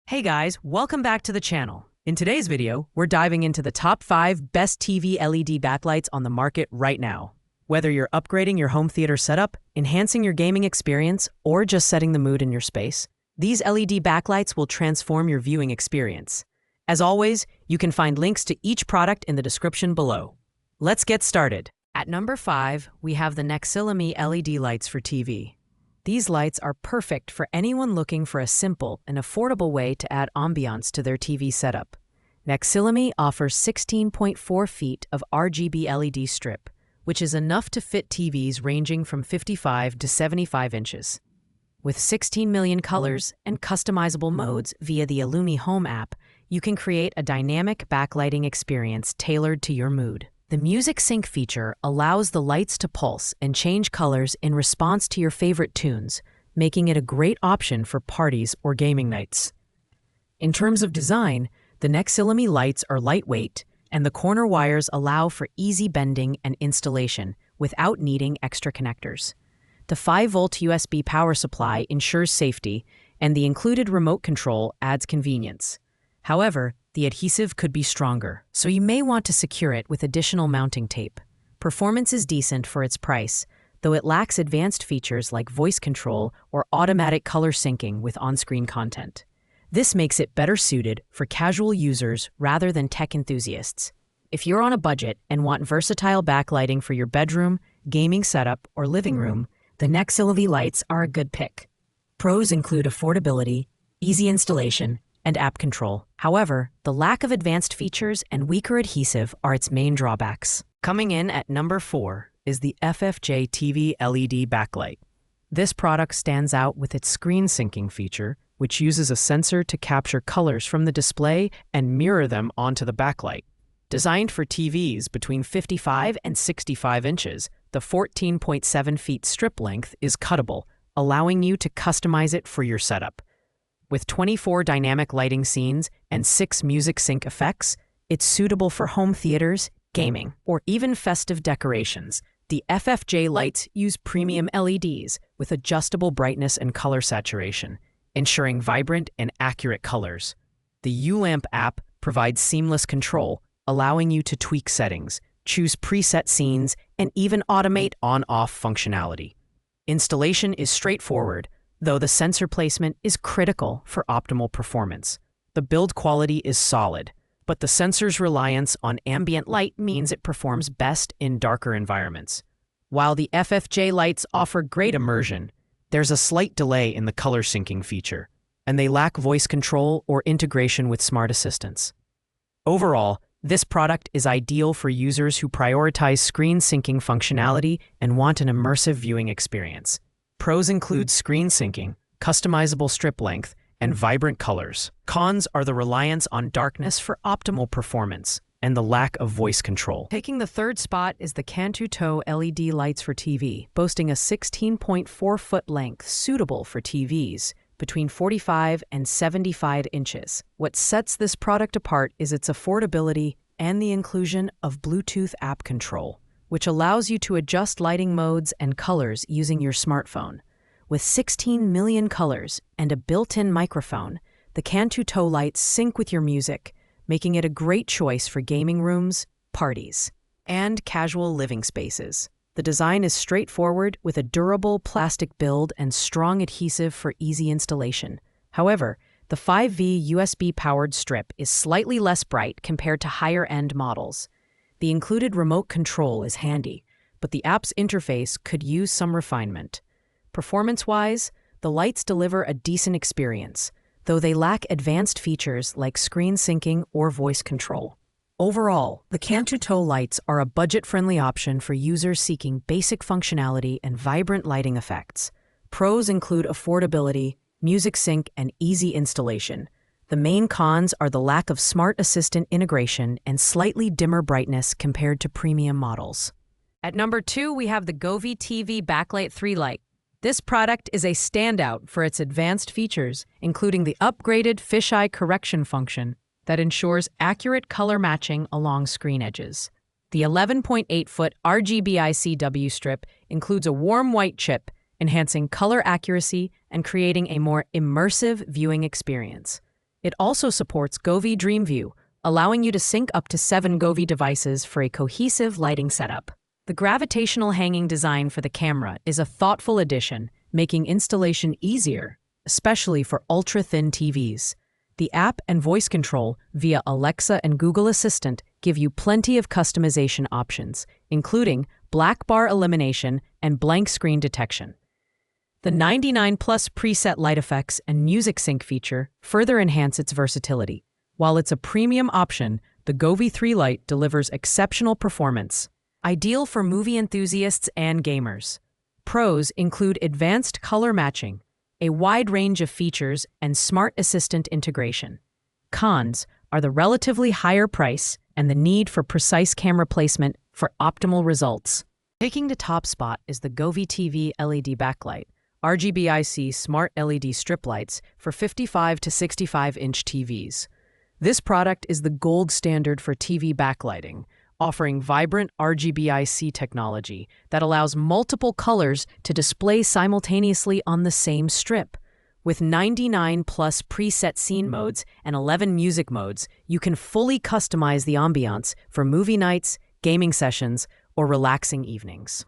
Hey guys, welcome back to the channel. In today's video, we're diving into the top 5 best TV LED backlights on the market right now. Whether you're upgrading your home theater setup, enhancing your gaming experience, or just setting the mood in your space, these LED backlights will transform your viewing experience. As always, you can find links to each product in the description below. Let's get started. At number 5, we have the Nexilimi LED lights for TV. These lights are perfect for anyone looking for a simple and affordable way to add ambiance to their TV setup. Nexilimi offers 16.4 feet of RGB LED strip, which is enough to fit TVs ranging from 55 to 75 inches. With 16 million colors and customizable modes via the Illumi Home app, you can create a dynamic backlighting experience tailored to your mood. The Music Sync feature allows the lights to pulse and change colors in response to your favorite tunes, making it a great option for parties or gaming nights. In terms of design, the Nexilimi lights are lightweight, and the corner wires allow for easy bending and installation without needing extra connectors. The 5-volt USB power supply ensures safety, and the included remote control adds convenience. However, the adhesive could be stronger, so you may want to secure it with additional mounting tape. Performance is decent for its price, though it lacks advanced features like voice control or automatic color syncing with on-screen content. This makes it better suited for casual users rather than tech enthusiasts. If you're on a budget and want versatile backlighting for your bedroom, gaming setup, or living room, the Nexilimi lights are a good pick. Pros include affordability, easy installation, and app control. However, the lack of advanced features and weaker adhesive are its main drawbacks. Coming in at number 4 is the FFJ TV LED backlight. This product stands out with its screen syncing feature, which uses a sensor to capture colors from the display and mirror them onto the backlight. Designed for TVs between 55 and 65 inches, the 14.7 feet strip length is cuttable, allowing you to customize it for your setup. With 24 dynamic lighting scenes and 6 music sync effects, it's suitable for home theaters, gaming, or even festive decorations. The FFJ lights use premium LEDs with adjustable brightness and color saturation, ensuring vibrant and accurate colors. The ULamp app provides seamless control, allowing you to tweak settings, choose preset scenes, and even automate on-off functionality. Installation is straightforward, though the sensor placement is critical for optimal performance. The build quality is solid, but the sensor's reliance on ambient light means it performs best in darker environments. While the FFJ lights offer great immersion, there's a slight delay in the color syncing feature, and they lack voice control or integration with smart assistants. Overall, this product is ideal for users who prioritize screen syncing functionality and want an immersive viewing experience. Pros include screen syncing, customizable strip length, and vibrant colors. Cons are the reliance on darkness for optimal performance and the lack of voice control. Taking the third spot is the Cantu LED lights for TV, boasting a 16.4-foot length suitable for TVs between 45 and 75 inches. What sets this product apart is its affordability and the inclusion of Bluetooth app control, which allows you to adjust lighting modes and colors using your smartphone. With 16 million colors and a built-in microphone, the Cantu lights sync with your music, making it a great choice for gaming rooms, parties, and casual living spaces. The design is straightforward with a durable plastic build and strong adhesive for easy installation. However, the 5V USB-powered strip is slightly less bright compared to higher-end models. The included remote control is handy, but the app's interface could use some refinement. Performance-wise, the lights deliver a decent experience, though they lack advanced features like screen syncing or voice control. Overall, the Cantu lights are a budget-friendly option for users seeking basic functionality and vibrant lighting effects. Pros include affordability, music sync, and easy installation. The main cons are the lack of smart assistant integration and slightly dimmer brightness compared to premium models. At number 2, we have the Govee TV Backlight 3 light. This product is a standout for its advanced features, including the upgraded fisheye correction function that ensures accurate color matching along screen edges. The 11.8-foot RGBIC W strip includes a warm white chip, enhancing color accuracy and creating a more immersive viewing experience. It also supports Govee DreamView, allowing you to sync up to 7 Govee devices for a cohesive lighting setup. The gravitational hanging design for the camera is a thoughtful addition, making installation easier, especially for ultra-thin TVs. The app and voice control via Alexa and Google Assistant give you plenty of customization options, including black bar elimination and blank screen detection. The 99+ preset light effects and music sync feature further enhance its versatility. While it's a premium option, the Govee 3 Lite delivers exceptional performance, ideal for movie enthusiasts and gamers. Pros include advanced color matching, a wide range of features, and smart assistant integration. Cons are the relatively higher price and the need for precise camera placement for optimal results. Taking the top spot is the Govee TV LED Backlight, RGBIC smart LED strip lights for 55 to 65-inch TVs. This product is the gold standard for TV backlighting, offering vibrant RGBIC technology that allows multiple colors to display simultaneously on the same strip. With 99+ preset scene modes and 11 music modes, you can fully customize the ambiance for movie nights, gaming sessions, or relaxing evenings.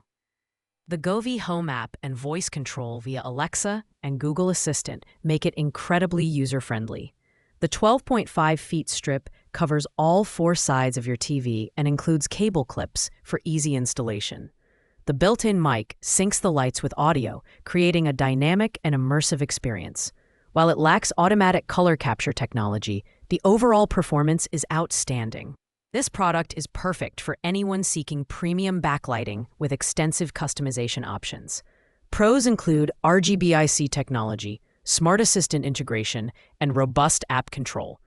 The Govee Home app and voice control via Alexa and Google Assistant make it incredibly user-friendly. The 12.5 feet strip covers all 4 sides of your TV and includes cable clips for easy installation. The built-in mic syncs the lights with audio, creating a dynamic and immersive experience. While it lacks automatic color capture technology, the overall performance is outstanding. This product is perfect for anyone seeking premium backlighting with extensive customization options. Pros include RGBIC technology, smart assistant integration, and robust app control.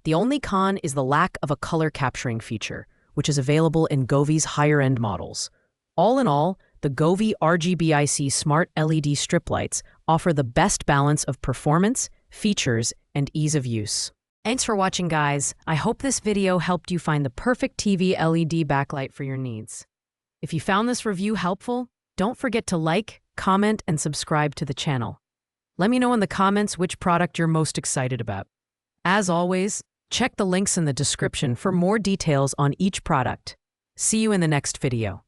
The only con is the lack of a color capturing feature, which is available in Govee's higher-end models. All in all, the Govee RGBIC smart LED strip lights offer the best balance of performance, features, and ease of use. Thanks for watching, guys. I hope this video helped you find the perfect TV LED backlight for your needs. If you found this review helpful, don't forget to like, comment, and subscribe to the channel. Let me know in the comments which product you're most excited about. As always, check the links in the description for more details on each product. See you in the next video.